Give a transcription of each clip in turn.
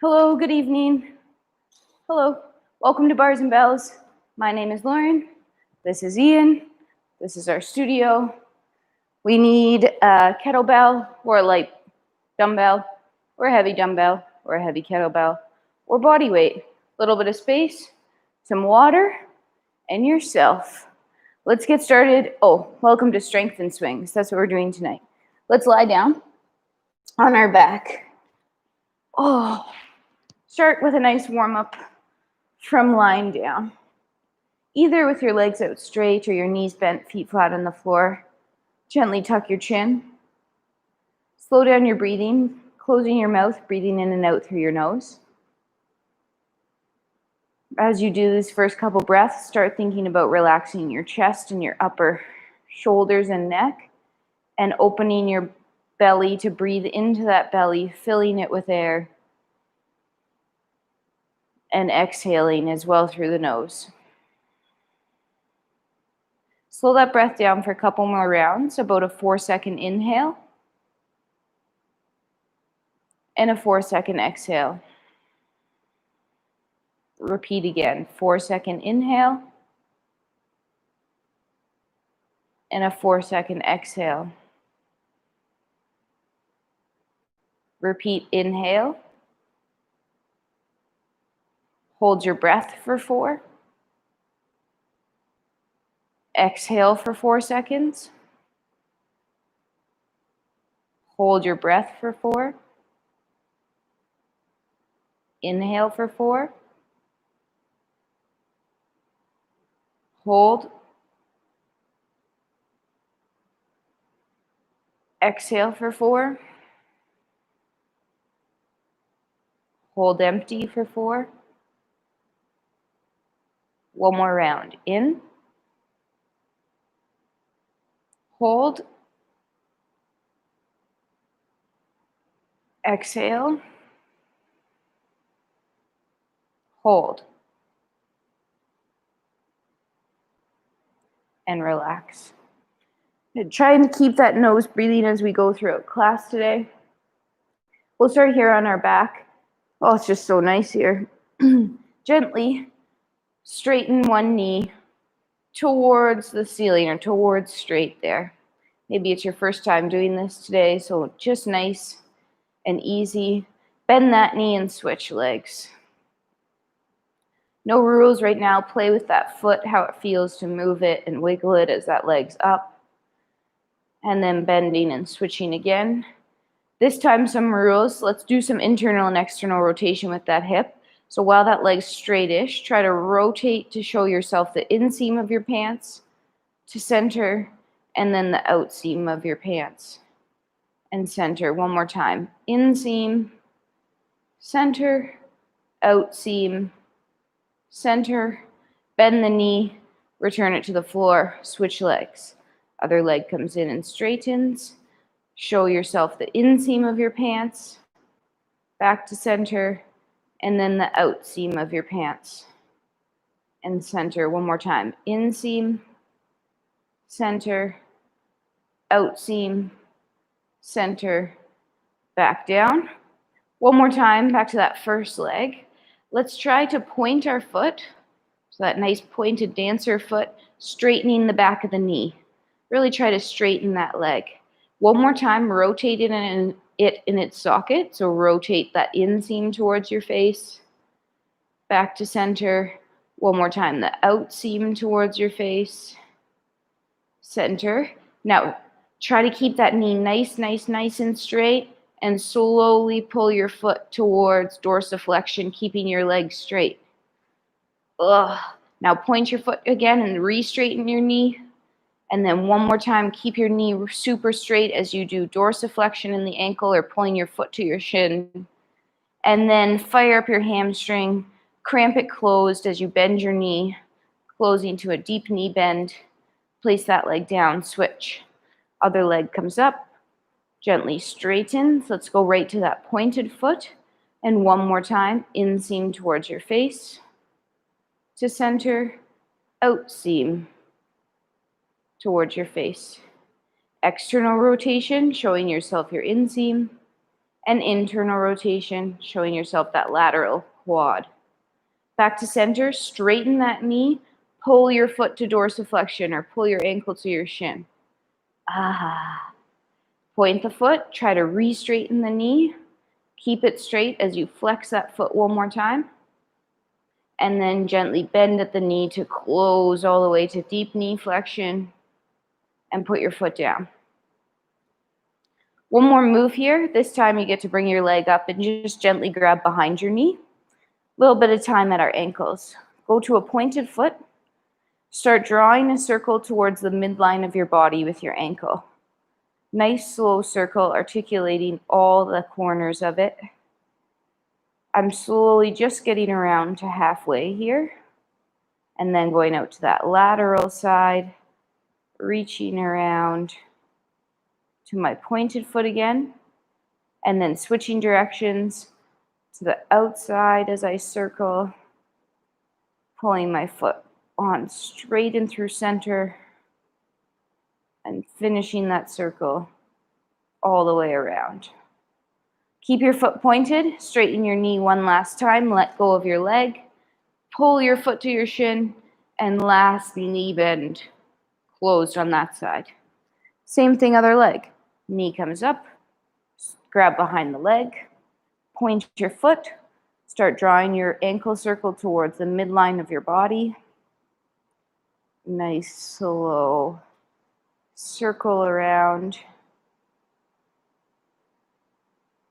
Hello, good evening. Hello, welcome to Bars and Bells. My name is Lauren. This is Ian. This is our studio. We need a kettlebell or a light dumbbell or a heavy dumbbell or a heavy kettlebell or body weight. A little bit of space, some water, and yourself. Let's get started. Oh, welcome to Strength and Swings. That's what we're doing tonight. Let's lie down on our back. Oh, start with a nice warm-up from lying down. Either with your legs out straight or your knees bent, feet flat on the floor. Gently tuck your chin. Slow down your breathing, closing your mouth, breathing in and out through your nose. As you do these first couple breaths, start thinking about relaxing your chest and your upper shoulders and neck, and opening your belly to breathe into that belly, filling it with air, and exhaling as well through the nose. Slow that breath down for a couple more rounds, about a 4-second inhale and a 4-second exhale. Repeat again, 4-second inhale and a 4-second exhale. Repeat, inhale. Hold your breath for 4. Exhale for 4 seconds. Hold your breath for 4. Inhale for 4. Hold. Exhale for 4. Hold empty for 4. One more round. In. Hold. Exhale. Hold. And relax. Trying to keep that nose breathing as we go throughout class today. We'll start here on our back. Oh, it's just so nice here. Gently straighten one knee towards the ceiling or towards straight there. Maybe it's your first time doing this today, so just nice and easy. Bend that knee and switch legs. No rules right now. Play with that foot, how it feels to move it and wiggle it as that leg's up. And then bending and switching again. This time some rules. Let's do some internal and external rotation with that hip. So while that leg's straightish, try to rotate to show yourself the inseam of your pants to center, and then the outseam of your pants and center. One more time. Inseam, center, outseam, center. Bend the knee, return it to the floor, switch legs. Other leg comes in and straightens. Show yourself the inseam of your pants, back to center, and then the outseam of your pants and center. One more time. Inseam, center, outseam, center, back down. One more time, back to that first leg. Let's try to point our foot, so that nice pointed dancer foot, straightening the back of the knee. Really try to straighten that leg. One more time, rotate it in its socket. So rotate that inseam towards your face, back to center. One more time, the outseam towards your face, center. Now, try to keep that knee nice and straight, and slowly pull your foot towards dorsiflexion, keeping your legs straight. Now point your foot again and re-straighten your knee. And then one more time, keep your knee super straight as you do dorsiflexion in the ankle or pulling your foot to your shin. And then fire up your hamstring, cramp it closed as you bend your knee, closing to a deep knee bend. Place that leg down, switch. Other leg comes up, gently straightens. Let's go right to that pointed foot. And one more time, inseam towards your face, to center, outseam towards your face. External rotation, showing yourself your inseam, and internal rotation, showing yourself that lateral quad. Back to center, straighten that knee, pull your foot to dorsiflexion or pull your ankle to your shin. Point the foot, try to re-straighten the knee. Keep it straight as you flex that foot one more time. And then gently bend at the knee to close all the way to deep knee flexion and put your foot down. One more move here. This time you get to bring your leg up and just gently grab behind your knee. A little bit of time at our ankles. Go to a pointed foot. Start drawing a circle towards the midline of your body with your ankle. Nice slow circle, articulating all the corners of it. I'm slowly just getting around to halfway here, and then going out to that lateral side, reaching around to my pointed foot again, and then switching directions to the outside as I circle, pulling my foot on straight and through center, and finishing that circle all the way around. Keep your foot pointed, straighten your knee one last time, let go of your leg, pull your foot to your shin, and last knee bend, closed on that side. Same thing, other leg. Knee comes up, grab behind the leg, point your foot, start drawing your ankle circle towards the midline of your body. Nice, slow circle around,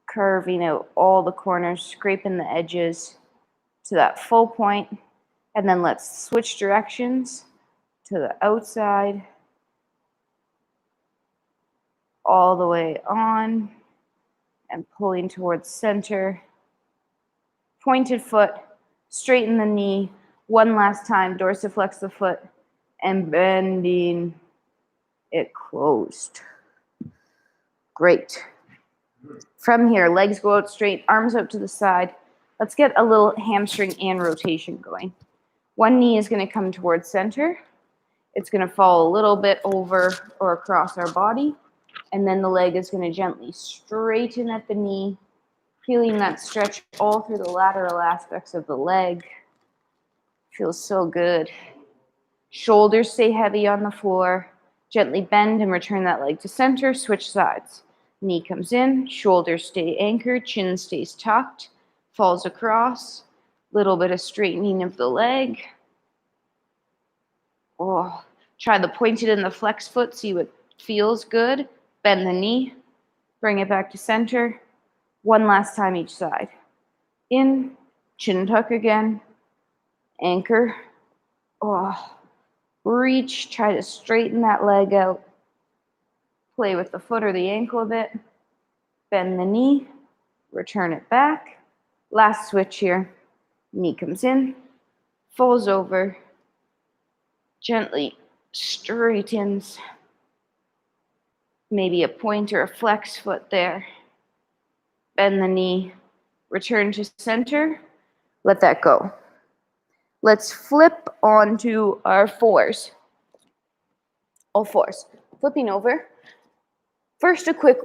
curving out all the corners, scraping the edges to that full point. And then let's switch directions to the outside, all the way on, and pulling towards center. Pointed foot, straighten the knee. One last time, dorsiflex the foot, and bending it closed. Great. From here, legs go out straight, arms out to the side. Let's get a little hamstring and rotation going. One knee is going to come towards center. It's going to fall a little bit over or across our body. And then the leg is going to gently straighten at the knee, feeling that stretch all through the lateral aspects of the leg. Feels so good. Shoulders stay heavy on the floor. Gently bend and return that leg to center. Switch sides. Knee comes in, shoulders stay anchored, chin stays tucked, falls across. Little bit of straightening of the leg. Oh, try the pointed and the flex foot, see what feels good. Bend the knee, bring it back to center. One last time each side. In, chin tuck again, anchor. Oh, reach, try to straighten that leg out. Play with the foot or the ankle a bit. Bend the knee, return it back. Last switch here. Knee comes in, falls over, gently straightens. Maybe a point or a flex foot there. Bend the knee, return to center. Let that go. Let's flip onto our fours. All fours. Flipping over. First, a quick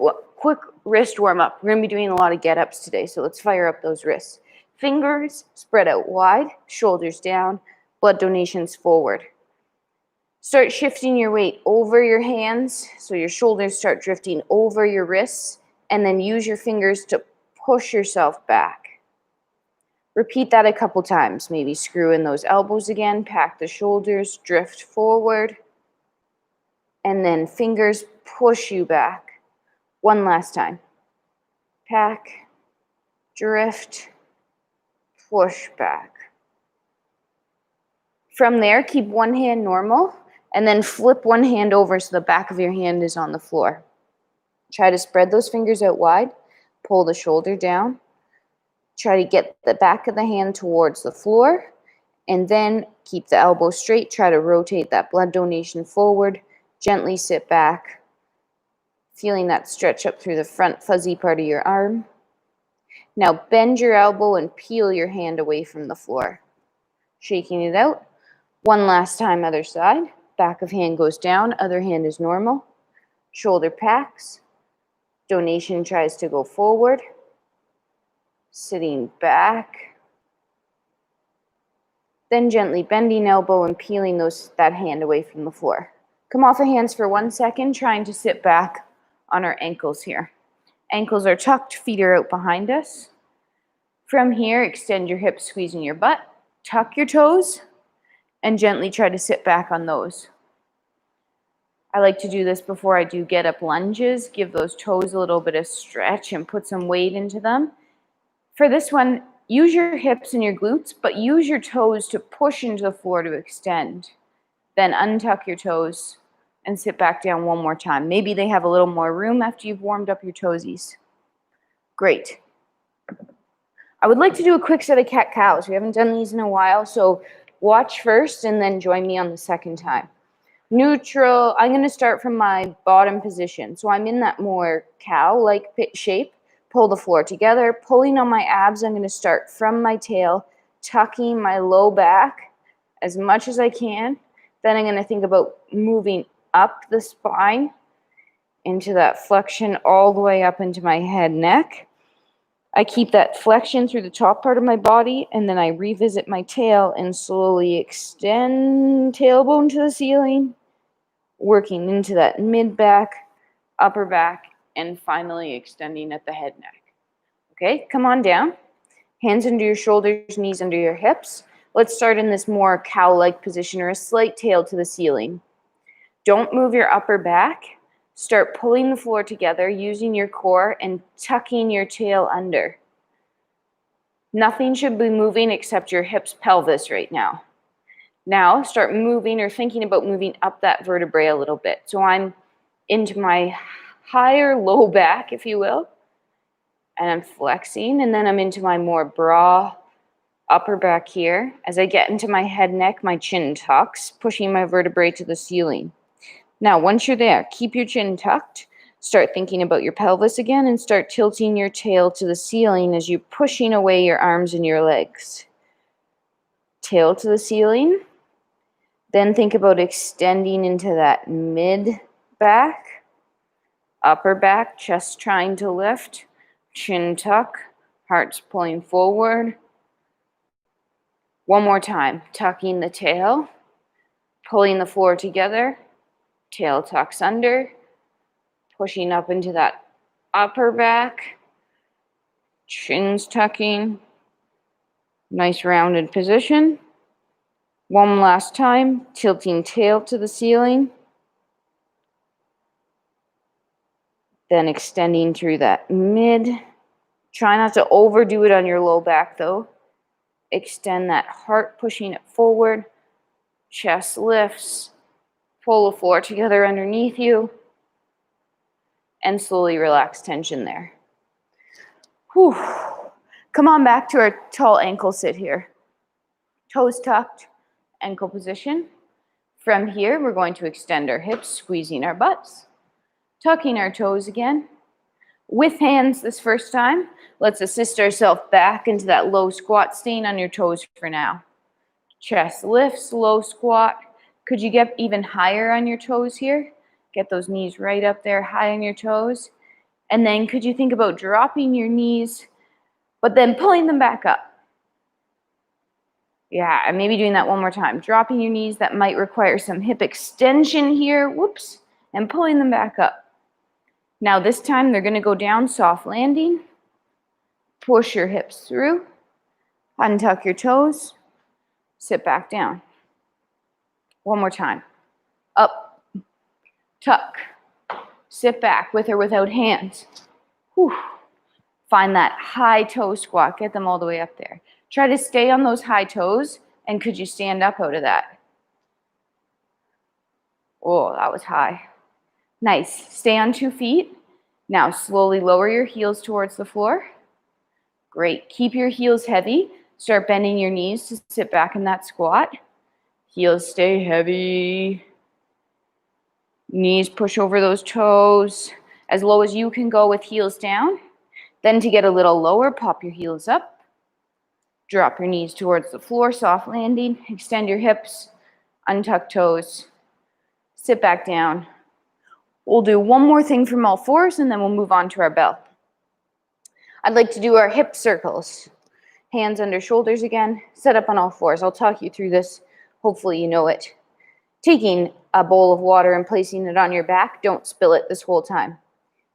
wrist warm up. We're going to be doing a lot of get-ups today, so let's fire up those wrists. Fingers spread out wide, shoulders down, blood donations forward. Start shifting your weight over your hands, so your shoulders start drifting over your wrists, and then use your fingers to push yourself back. Repeat that a couple times. Maybe screw in those elbows again, pack the shoulders, drift forward, and then fingers push you back. One last time. Pack, drift, push back. From there, keep one hand normal, and then flip one hand over so the back of your hand is on the floor. Try to spread those fingers out wide, pull the shoulder down. Try to get the back of the hand towards the floor, and then keep the elbow straight. Try to rotate that blood donation forward. Gently sit back, feeling that stretch up through the front fuzzy part of your arm. Now bend your elbow and peel your hand away from the floor. Shaking it out. One last time, other side. Back of hand goes down, other hand is normal. Shoulder packs. Donation tries to go forward. sitting back, then gently bending elbow and peeling that hand away from the floor. Come off the hands for 1 second, trying to sit back on our ankles here. Ankles are tucked, feet are out behind us. From here, extend your hips, squeezing your butt, tuck your toes, and gently try to sit back on those. I like to do this before I do get up lunges, give those toes a little bit of stretch and put some weight into them. For this one, use your hips and your glutes, but use your toes to push into the floor to extend. Then untuck your toes and sit back down one more time. Maybe they have a little more room after you've warmed up your toesies. Great. I would like to do a quick set of cat-cows. We haven't done these in a while, so watch first and then join me on the second time. Neutral, I'm going to start from my bottom position. So I'm in that more cow-like shape. Pull the floor together. Pulling on my abs, I'm going to start from my tail, tucking my low back as much as I can. Then I'm going to think about moving up the spine into that flexion all the way up into my head, neck. I keep that flexion through the top part of my body, and then I revisit my tail and slowly extend tailbone to the ceiling, working into that mid-back, upper back, and finally extending at the head, neck. Okay, come on down. Hands under your shoulders, knees under your hips. Let's start in this more cow-like position or a slight tail to the ceiling. Don't move your upper back. Start pulling the floor together, using your core and tucking your tail under. Nothing should be moving except your hips, pelvis right now. Now start moving or thinking about moving up that vertebrae a little bit. So I'm into my higher low back, if you will, and I'm flexing, and then I'm into my more broad upper back here. As I get into my head, neck, my chin tucks, pushing my vertebrae to the ceiling. Now, once you're there, keep your chin tucked. Start thinking about your pelvis again and start tilting your tail to the ceiling as you're pushing away your arms and your legs. Tail to the ceiling. Then think about extending into that mid-back, upper back, chest trying to lift, chin tuck, heart's pulling forward. One more time, tucking the tail, pulling the floor together, tail tucks under, pushing up into that upper back, chin's tucking, nice rounded position. One last time, tilting tail to the ceiling, then extending through that mid. Try not to overdo it on your low back though. Extend that heart, pushing it forward, chest lifts, pull the floor together underneath you, and slowly relax tension there. Whew. Come on back to our tall ankle sit here. Toes tucked, ankle position. From here, we're going to extend our hips, squeezing our butts, tucking our toes again. With hands this first time, let's assist ourselves back into that low squat, staying on your toes for now. Chest lifts, low squat. Could you get even higher on your toes here? Get those knees right up there, high on your toes. And then could you think about dropping your knees, but then pulling them back up? Yeah, and maybe doing that one more time. Dropping your knees, that might require some hip extension here, whoops, and pulling them back up. Now this time they're gonna go down, soft landing. Push your hips through, untuck your toes, sit back down. One more time. Up, tuck, sit back with or without hands. Whew. Find that high toe squat, get them all the way up there. Try to stay on those high toes, and could you stand up out of that? Oh, that was high. Nice. Stay on 2 feet. Now slowly lower your heels towards the floor. Great. Keep your heels heavy. Start bending your knees to sit back in that squat. Heels stay heavy. Knees push over those toes as low as you can go with heels down. Then to get a little lower, pop your heels up. Drop your knees towards the floor, soft landing. Extend your hips, untuck toes. Sit back down. We'll do one more thing from all fours and then we'll move on to our bell. I'd like to do our hip circles. Hands under shoulders again, set up on all fours. I'll talk you through this. Hopefully you know it. Taking a bowl of water and placing it on your back, don't spill it this whole time.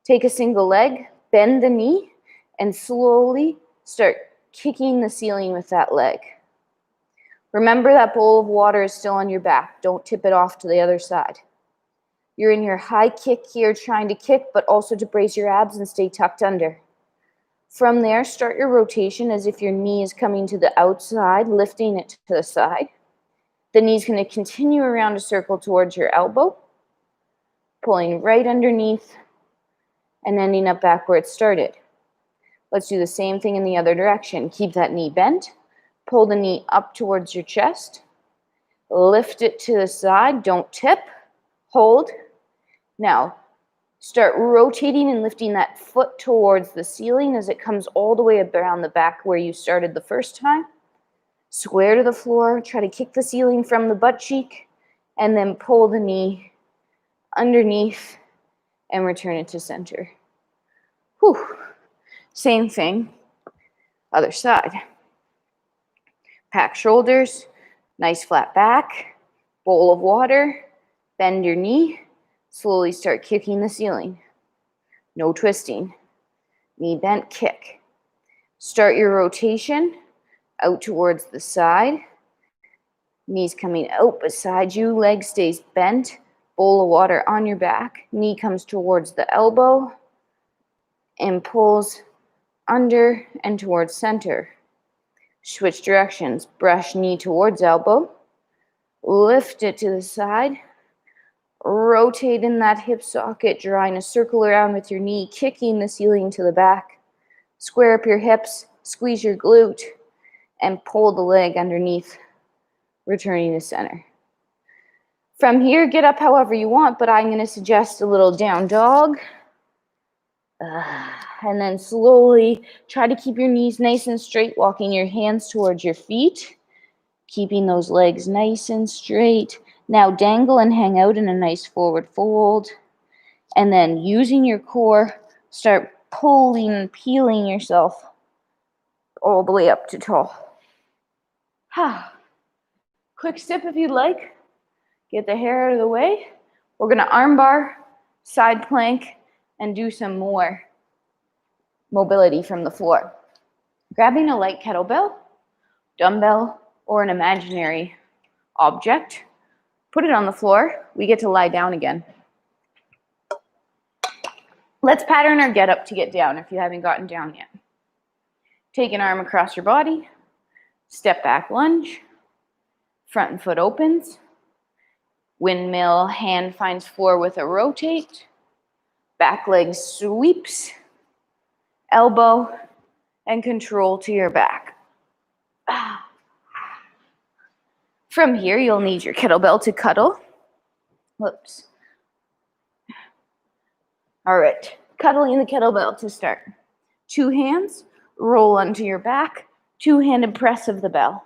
Take a single leg, bend the knee, and slowly start kicking the ceiling with that leg. Remember that bowl of water is still on your back. Don't tip it off to the other side. You're in your high kick here, trying to kick, but also to brace your abs and stay tucked under. From there, start your rotation as if your knee is coming to the outside, lifting it to the side. The knee's going to continue around a circle towards your elbow, pulling right underneath and ending up back where it started. Let's do the same thing in the other direction. Keep that knee bent. Pull the knee up towards your chest. Lift it to the side. Don't tip. Hold. Now, start rotating and lifting that foot towards the ceiling as it comes all the way around the back where you started the first time. Square to the floor. Try to kick the ceiling from the butt cheek. And then pull the knee underneath and return it to center. Whew. Same thing. Other side. Pack shoulders. Nice flat back. Bowl of water. Bend your knee. Slowly start kicking the ceiling. No twisting. Knee bent, kick. Start your rotation out towards the side. Knees coming out beside you. Leg stays bent. Bowl of water on your back. Knee comes towards the elbow and pulls under and towards center. Switch directions. Brush knee towards elbow. Lift it to the side. Rotate in that hip socket, drawing a circle around with your knee, kicking the ceiling to the back. Square up your hips, squeeze your glute, and pull the leg underneath, returning to center. From here, get up however you want, but I'm going to suggest a little down dog. And then slowly try to keep your knees nice and straight, walking your hands towards your feet, keeping those legs nice and straight. Now dangle and hang out in a nice forward fold. And then using your core, start pulling and peeling yourself all the way up to tall. Quick step if you'd like. Get the hair out of the way. We're going to armbar, side plank, and do some more mobility from the floor. Grabbing a light kettlebell, dumbbell, or an imaginary object. Put it on the floor. We get to lie down again. Let's pattern our get up to get down if you haven't gotten down yet. Take an arm across your body. Step back lunge. Front foot opens. Windmill, hand finds floor with a rotate. Back leg sweeps. Elbow and control to your back. From here, you'll need your kettlebell to cuddle. Whoops. All right, cuddling the kettlebell to start. 2 hands, roll onto your back, 2-handed press of the bell.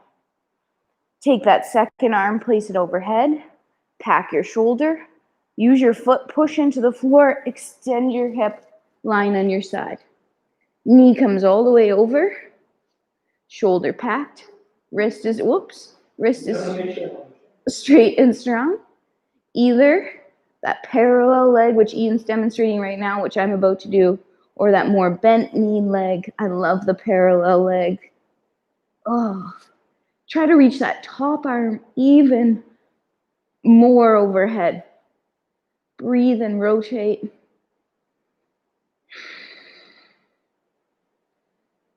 Take that second arm, place it overhead, pack your shoulder, use your foot, push into the floor, extend your hip, lying on your side. Knee comes all the way over, shoulder packed, wrist is straight and strong. Either that parallel leg, which Ian's demonstrating right now, which I'm about to do, or that more bent knee leg. I love the parallel leg. Oh, try to reach that top arm even more overhead. Breathe and rotate.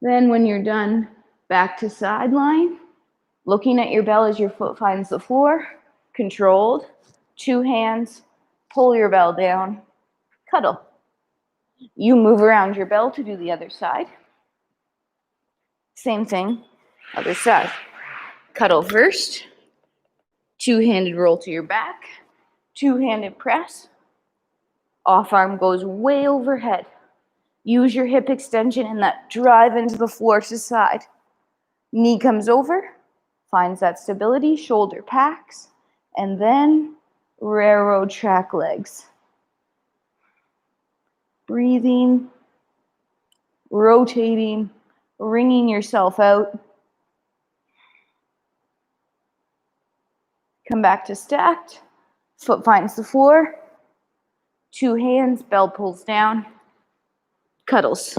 Then when you're done, back to sideline. Looking at your bell as your foot finds the floor. Controlled. 2 hands. Pull your bell down. Cuddle. You move around your bell to do the other side. Same thing, other side. Cuddle first. 2-handed roll to your back. 2-handed press. Off arm goes way overhead. Use your hip extension and that drive into the floor to side. Knee comes over, finds that stability, shoulder packs, and then railroad track legs. Breathing, rotating, wringing yourself out. Come back to stacked. Foot finds the floor. 2 hands, bell pulls down. Cuddles.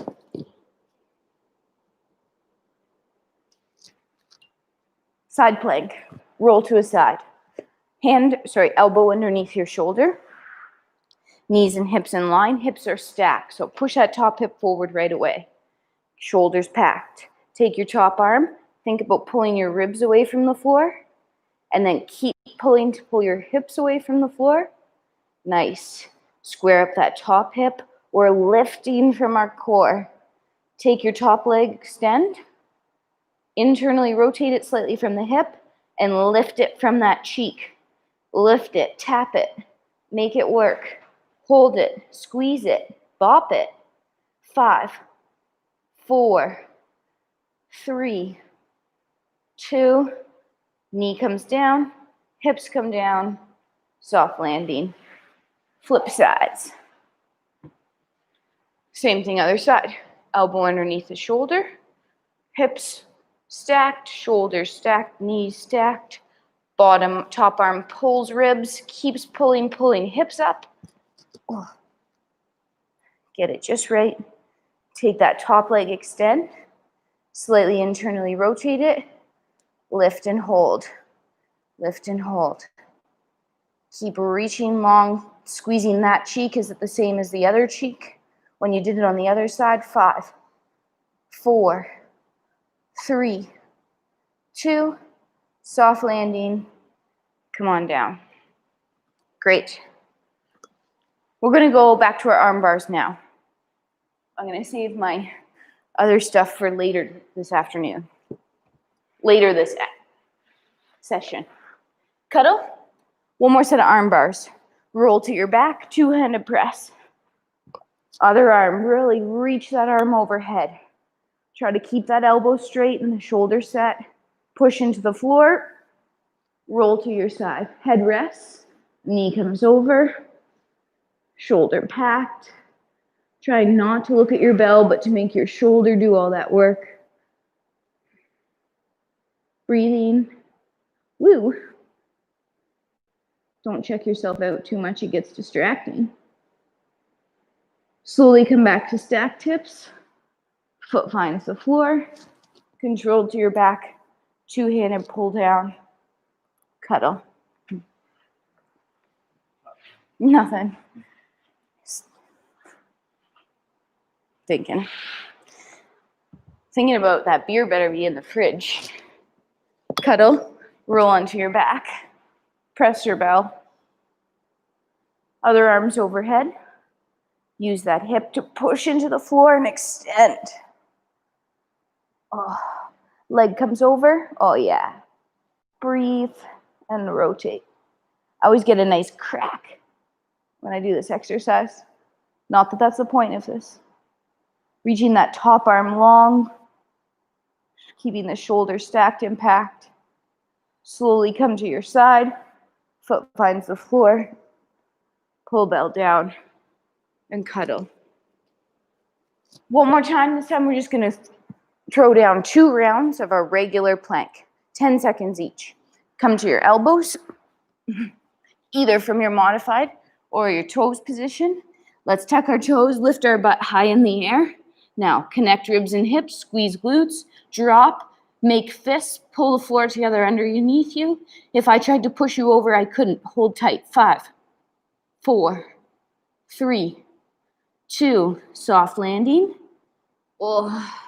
Side plank. Roll to a side. Elbow underneath your shoulder. Knees and hips in line. Hips are stacked, so push that top hip forward right away. Shoulders packed. Take your top arm. Think about pulling your ribs away from the floor. And then keep pulling to pull your hips away from the floor. Nice. Square up that top hip. We're lifting from our core. Take your top leg, extend. Internally rotate it slightly from the hip and lift it from that cheek. Lift it, tap it, make it work. Hold it, squeeze it, bop it. 5, 4, 3, 2, knee comes down, hips come down, soft landing. Flip sides. Same thing other side. Elbow underneath the shoulder, hips stacked, shoulders stacked, knees stacked. Bottom, top arm pulls ribs, keeps pulling, hips up. Get it just right. Take that top leg, extend. Slightly internally rotate it. Lift and hold. Lift and hold. Keep reaching long. Squeezing that cheek. Is it the same as the other cheek when you did it on the other side? 5, 4, 3, 2, soft landing. Come on down. Great. We're going to go back to our arm bars now. I'm going to save my other stuff for later this afternoon. Later this session. Cuddle. One more set of arm bars. Roll to your back, 2-handed press. Other arm, really reach that arm overhead. Try to keep that elbow straight and the shoulder set. Push into the floor. Roll to your side. Head rests. Knee comes over. Shoulder packed. Try not to look at your bell, but to make your shoulder do all that work. Breathing. Woo. Don't check yourself out too much. It gets distracting. Slowly come back to stacked hips. Foot finds the floor. Controlled to your back. 2-handed pull down. Cuddle. Nothing. Thinking about that beer better be in the fridge. Cuddle. Roll onto your back. Press your bell. Other arms overhead. Use that hip to push into the floor and extend. Oh, leg comes over. Oh, yeah. Breathe and rotate. I always get a nice crack when I do this exercise. Not that that's the point of this. Reaching that top arm long. Keeping the shoulder stacked and packed. Slowly come to your side. Foot finds the floor. Pull bell down and cuddle. One more time. This time we're just going to throw down 2 rounds of our regular plank. 10 seconds each. Come to your elbows, either from your modified or your toes position. Let's tuck our toes, lift our butt high in the air. Now connect ribs and hips, squeeze glutes, drop. Make fists, pull the floor together underneath you. If I tried to push you over, I couldn't. Hold tight. 5, 4, 3, 2, soft landing. Oh.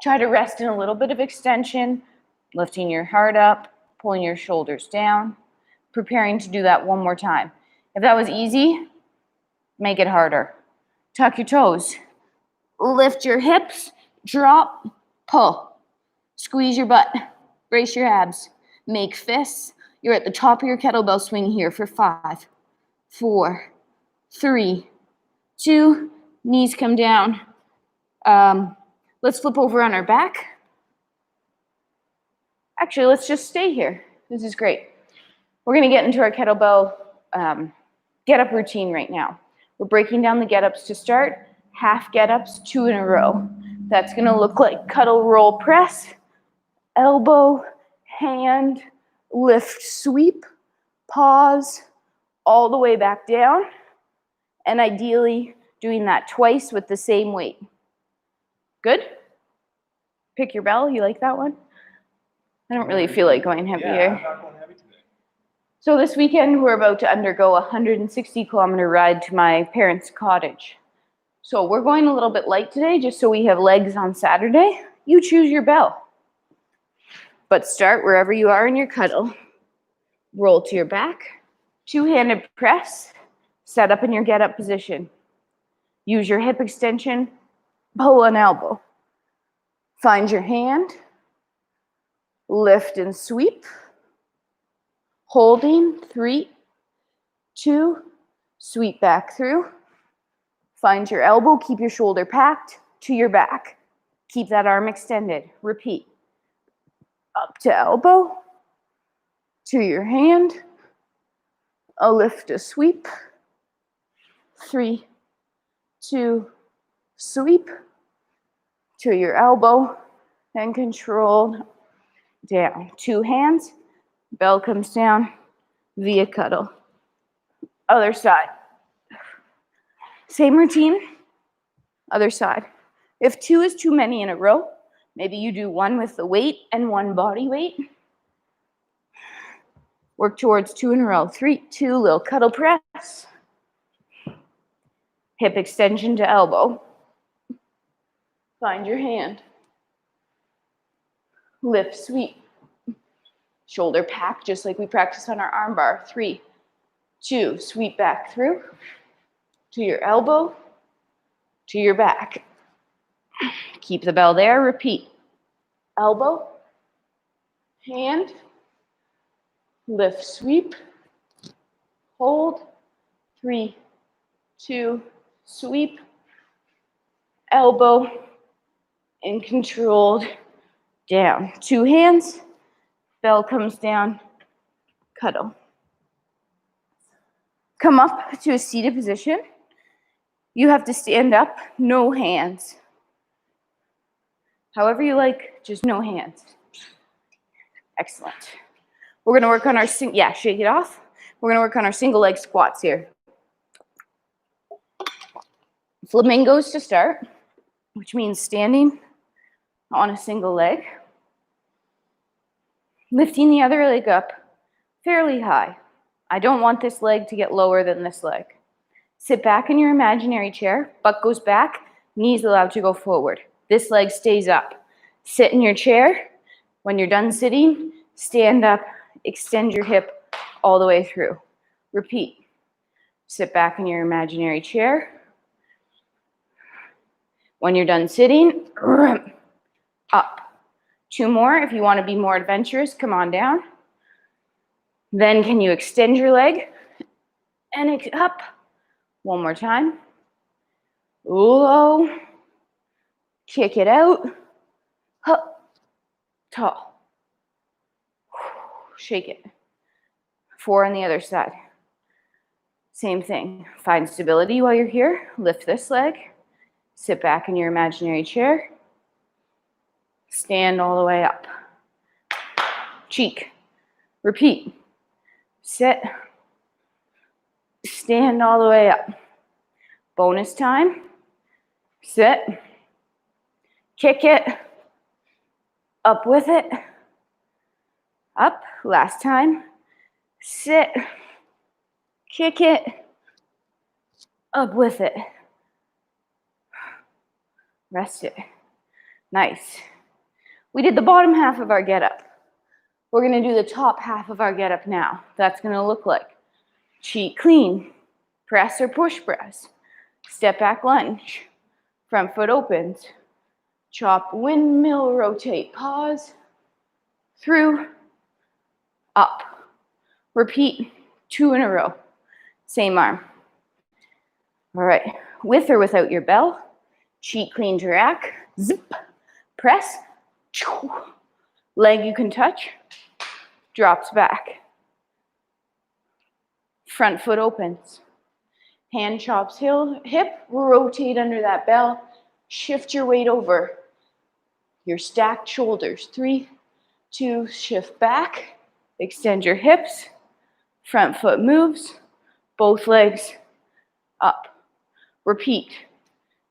Try to rest in a little bit of extension, lifting your heart up, pulling your shoulders down, preparing to do that one more time. If that was easy, make it harder. Tuck your toes. Lift your hips, drop, pull. Squeeze your butt, brace your abs, make fists. You're at the top of your kettlebell swing here for 5, 4, 3, 2, knees come down. Let's flip over on our back. Actually, let's just stay here. This is great. We're gonna get into our kettlebell get-up routine right now. We're breaking down the get-ups to start, half get-ups, 2 in a row. That's gonna look like cuddle roll press, elbow, hand, lift, sweep, pause, all the way back down, and ideally doing that twice with the same weight. Good? Pick your bell, you like that one? I don't really feel like going heavier. Yeah, I'm not going heavy today. So this weekend, we're about to undergo a 160-kilometer ride to my parents' cottage. So we're going a little bit light today, just so we have legs on Saturday. You choose your bell. But start wherever you are in your cuddle. Roll to your back. Two-handed press. Set up in your get-up position. Use your hip extension. Pull an elbow. Find your hand. Lift and sweep. Holding, 3, 2, sweep back through. Find your elbow, keep your shoulder packed to your back. Keep that arm extended. Repeat. Up to elbow, to your hand, a lift, a sweep. 3, 2, sweep, to your elbow, and controlled down. 2 hands, bell comes down via cuddle. Other side. Same routine, other side. If 2 is too many in a row, maybe you do 1 with the weight and 1 body weight. Work towards 2 in a row. 3, 2, little cuddle press. Hip extension to elbow. Find your hand. Lift, sweep. Shoulder pack, just like we practiced on our arm bar. 3, 2, sweep back through. To your elbow, to your back. Keep the bell there, repeat. Elbow, hand, lift, sweep, hold, 3, 2, sweep, elbow, and controlled down. 2 hands, bell comes down, cuddle. Come up to a seated position. You have to stand up, no hands. However you like, just no hands. Excellent. We're gonna work on our, shake it off. We're gonna work on our single leg squats here. Flamingos to start, which means standing on a single leg. Lifting the other leg up fairly high. I don't want this leg to get lower than this leg. Sit back in your imaginary chair, butt goes back, knees allowed to go forward. This leg stays up. Sit in your chair. When you're done sitting, stand up, extend your hip all the way through. Repeat. Sit back in your imaginary chair. When you're done sitting, up. 2 more. If you want to be more adventurous, come on down. Then can you extend your leg and up? 1 more time. Low. Kick it out. Up. Tall. Shake it. 4 on the other side. Same thing. Find stability while you're here. Lift this leg. Sit back in your imaginary chair. Stand all the way up. Cheek. Repeat. Sit. Stand all the way up. Bonus time. Sit. Kick it. Up with it. Up. Last time. Sit. Kick it. Up with it. Rest it. Nice. We did the bottom half of our get up. We're going to do the top half of our get up now. That's going to look like cheat clean, press or push press, step back lunge, front foot opens, chop, windmill, rotate, pause, through, up. Repeat 2 in a row. Same arm. All right, with or without your bell, cheat clean to rack, zip, press, leg you can touch, drops back. Front foot opens. Hand chops hip, rotate under that bell, shift your weight over. your stacked shoulders. 3, 2, shift back, extend your hips, front foot moves, both legs up. Repeat,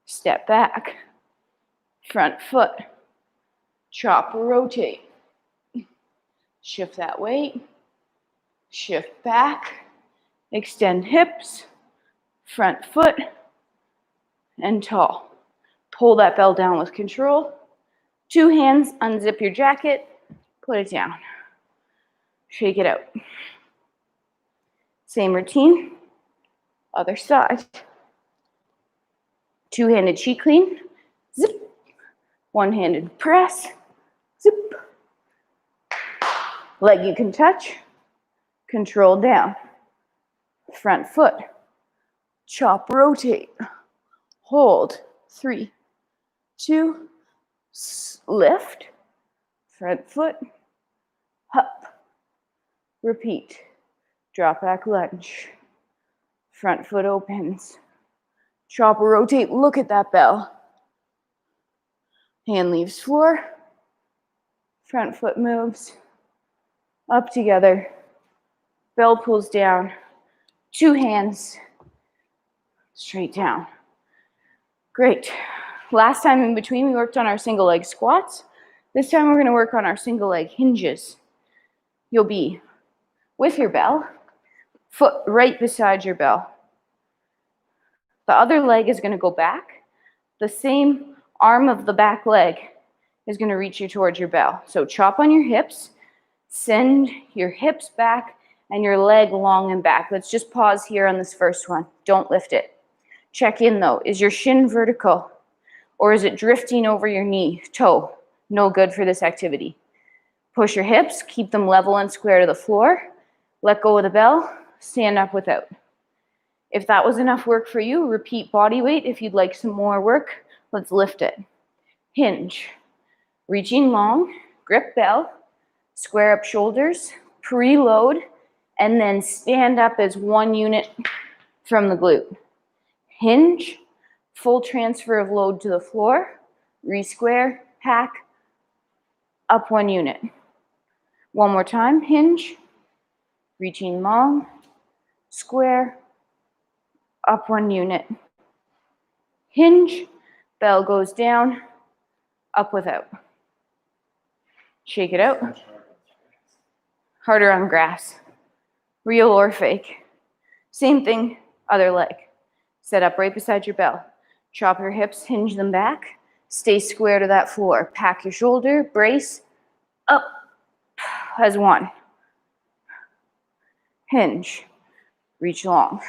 step back, front foot, chop or rotate. Shift that weight, shift back, extend hips, front foot, and tall. Pull that bell down with control. 2 hands, unzip your jacket, put it down. Shake it out. Same routine, other side. 2-handed cheek clean, zip. 1-handed press, zip. Leg you can touch, control down. Front foot, chop, rotate, hold. 3, 2, lift, front foot, up. Repeat, drop back lunge. Front foot opens. Chop or rotate, look at that bell. Hand leaves floor. Front foot moves. Up together. Bell pulls down. 2 hands. Straight down. Great. Last time in between, we worked on our single leg squats. This time we're going to work on our single leg hinges. You'll be with your bell, foot right beside your bell. The other leg is going to go back. The same arm of the back leg is going to reach you towards your bell. So chop on your hips, send your hips back and your leg long and back. Let's just pause here on this first one. Don't lift it. Check in though. Is your shin vertical or is it drifting over your knee, toe? No good for this activity. Push your hips, keep them level and square to the floor. Let go of the bell, stand up without. If that was enough work for you, repeat body weight. If you'd like some more work, let's lift it. Hinge. Reaching long, grip bell, square up shoulders, preload, and then stand up as one unit from the glute. Hinge, full transfer of load to the floor, re-square, hack, up 1 unit. One more time, hinge, reaching long, square, up 1 unit. Hinge, bell goes down, up without. Shake it out. Harder on grass. Real or fake. Same thing, other leg. Set up right beside your bell. Chop your hips, hinge them back. Stay square to that floor. Pack your shoulder, brace, up as 1. Hinge, reach long.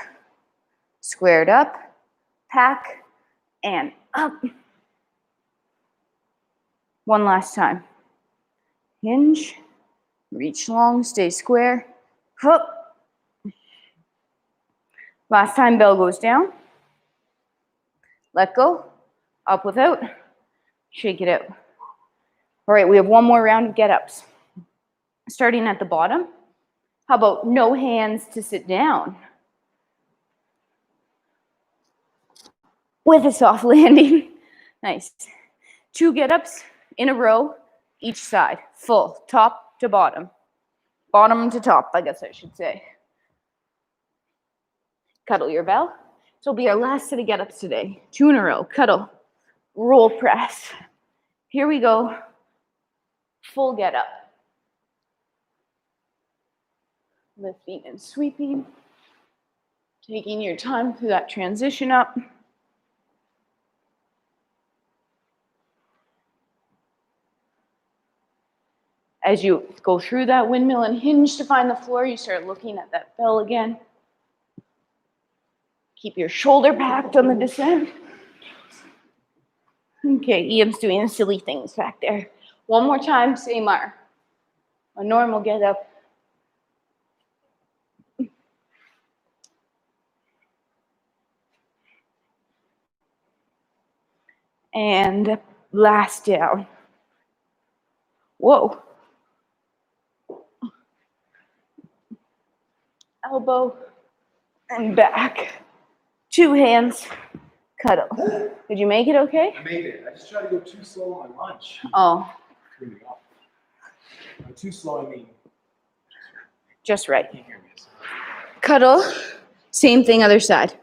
Squared up, pack, and up. One last time. Hinge, reach long, stay square, up. Last time, bell goes down. Let go, up without, shake it out. All right, we have one more round of get-ups. Starting at the bottom, how about no hands to sit down? With a soft landing. Nice. 2 get-ups in a row, each side, full, top to bottom. Bottom to top, I guess I should say. Cuddle your bell. This will be our last set of get-ups today. 2 in a row, cuddle, roll press. Here we go, full get-up. Lifting and sweeping. Taking your time through that transition up. As you go through that windmill and hinge to find the floor, you start looking at that bell again. Keep your shoulder packed on the descent. Okay, Ian's doing silly things back there. One more time, same arm. A normal get up. And last down. Whoa. Elbow and back. 2 hands, Cuddle. Did you make it okay? I made it. I just tried to go too slow on my lunge. Oh. Threw me off. Too slow, I mean. Just right. You can't hear me. Cuddle. Same thing, other side.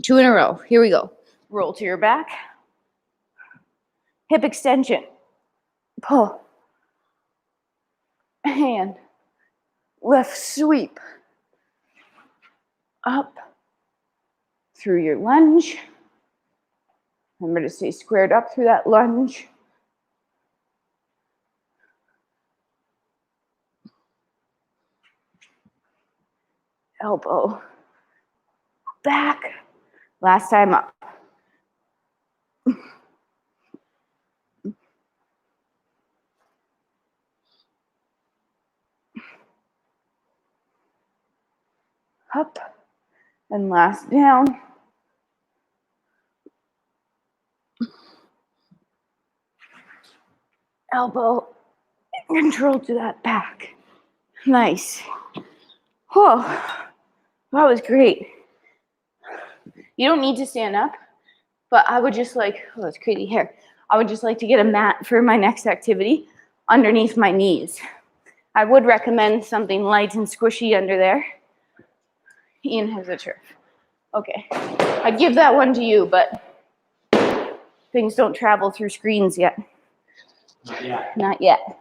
2 in a row. Here we go. Roll to your back. Hip extension. Pull. Hand. Left sweep. Up. Through your lunge. Remember to stay squared up through that lunge. Elbow. Back. Last time up. Up. And last down. Elbow. Control to that back. Nice. Whoa. That was great. You don't need to stand up, but I would just like, oh, that's crazy hair. I would just like to get a mat for my next activity underneath my knees. I would recommend something light and squishy under there. Ian has a turf. Okay. I'd give that one to you, but things don't travel through screens yet. Not yet. Not yet.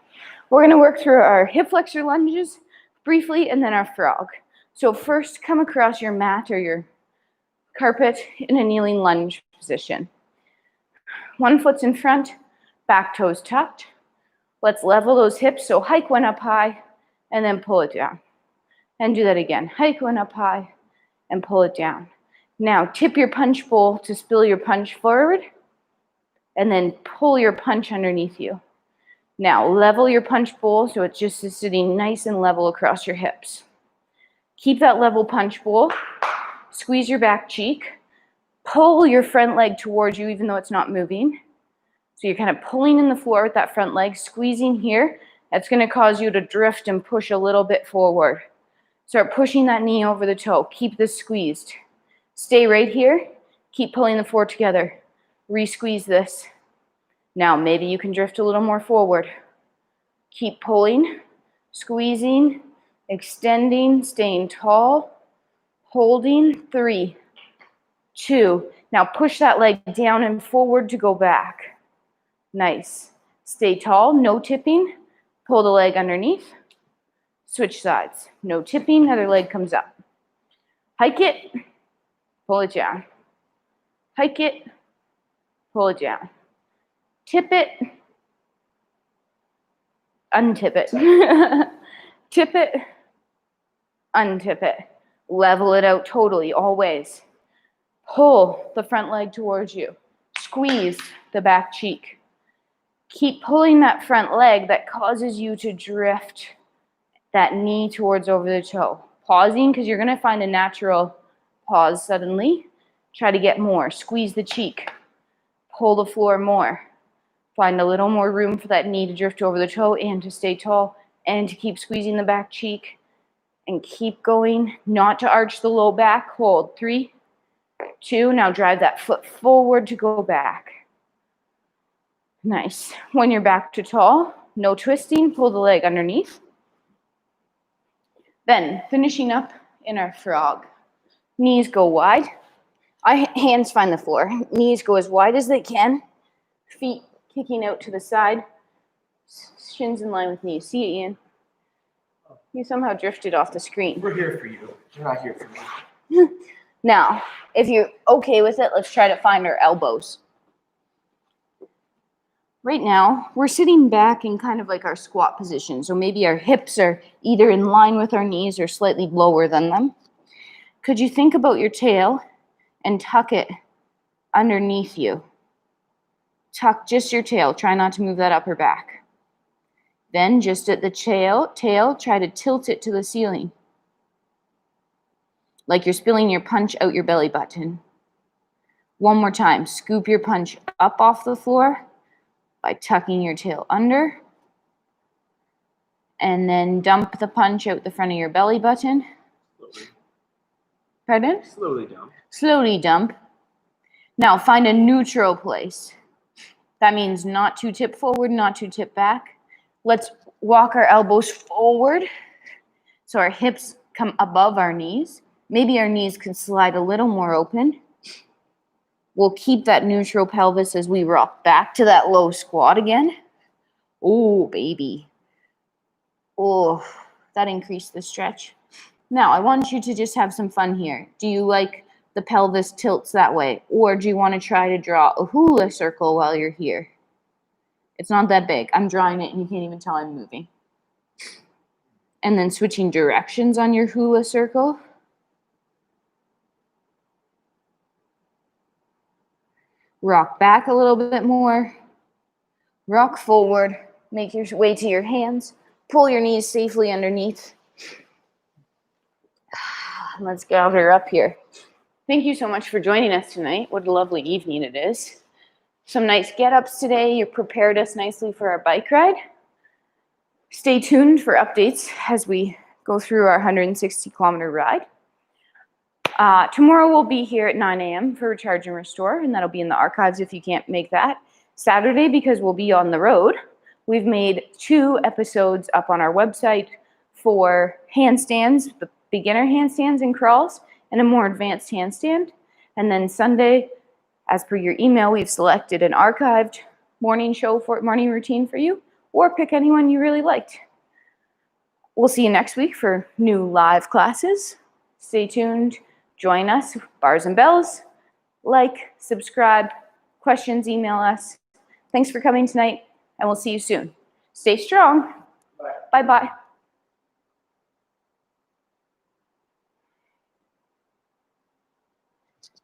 We're going to work through our hip flexor lunges briefly and then our frog. So first, come across your mat or your carpet in a kneeling lunge position. One foot's in front, back toes tucked. Let's level those hips. So hike one up high and then pull it down. And do that again. Hike one up high and pull it down. Now tip your punch bowl to spill your punch forward and then pull your punch underneath you. Now level your punch bowl so it's just sitting nice and level across your hips. Keep that level punch bowl. Squeeze your back cheek. Pull your front leg towards you even though it's not moving. So you're kind of pulling in the floor with that front leg, squeezing here. That's going to cause you to drift and push a little bit forward. Start pushing that knee over the toe. Keep this squeezed. Stay right here. Keep pulling the floor together. Re-squeeze this. Now maybe you can drift a little more forward. Keep pulling, squeezing, extending, staying tall, holding. 3, 2. Now push that leg down and forward to go back. Nice. Stay tall, no tipping. Pull the leg underneath. Switch sides. No tipping, other leg comes up. Hike it, pull it down. Hike it, pull it down. Tip it, untip it. Tip it, untip it. Level it out totally, always. Pull the front leg towards you. Squeeze the back cheek. Keep pulling that front leg that causes you to drift that knee towards over the toe. Pausing because you're going to find a natural pause suddenly. Try to get more. Squeeze the cheek. Pull the floor more. Find a little more room for that knee to drift over the toe and to stay tall and to keep squeezing the back cheek. And keep going, not to arch the low back. Hold. 3, 2. Now drive that foot forward to go back. Nice. When you're back to tall, no twisting, pull the leg underneath. Then, finishing up in our frog. Knees go wide. Hands find the floor. Knees go as wide as they can. Feet kicking out to the side. Shins in line with knees. See it, Ian? You somehow drifted off the screen. We're here for you. You're not here for me. Now, if you're okay with it, let's try to find our elbows. Right now, we're sitting back in kind of like our squat position. So maybe our hips are either in line with our knees or slightly lower than them. Could you think about your tail and tuck it underneath you? Tuck just your tail. Try not to move that upper back. Then just at the tail, try to tilt it to the ceiling. Like you're spilling your punch out your belly button. One more time. Scoop your punch up off the floor by tucking your tail under. And then dump the punch out the front of your belly button. Slowly. Pardon? Slowly dump. Slowly dump. Now find a neutral place. That means not too tip forward, not too tip back. Let's walk our elbows forward so our hips come above our knees. Maybe our knees can slide a little more open. We'll keep that neutral pelvis as we rock back to that low squat again. Oh, baby. Oh, that increased the stretch. Now, I want you to just have some fun here. Do you like the pelvis tilts that way? Or do you want to try to draw a hula circle while you're here? It's not that big. I'm drawing it and you can't even tell I'm moving. And then switching directions on your hula circle. Rock back a little bit more. Rock forward. Make your way to your hands. Pull your knees safely underneath. Let's gather up here. Thank you so much for joining us tonight. What a lovely evening it is. Some nice get-ups today. You prepared us nicely for our bike ride. Stay tuned for updates as we go through our 160-kilometer ride. Tomorrow we'll be here at 9 a.m. for Recharge and Restore, and that'll be in the archives if you can't make that. Saturday, because we'll be on the road, we've made 2 episodes up on our website for handstands, the beginner handstands and crawls, and a more advanced handstand. And then Sunday, as per your email, we've selected an archived morning routine for you, or pick anyone you really liked. We'll see you next week for new live classes. Stay tuned. Join us. Bars and bells. Like, subscribe. Questions, email us. Thanks for coming tonight, and we'll see you soon. Stay strong. Bye. Bye-bye.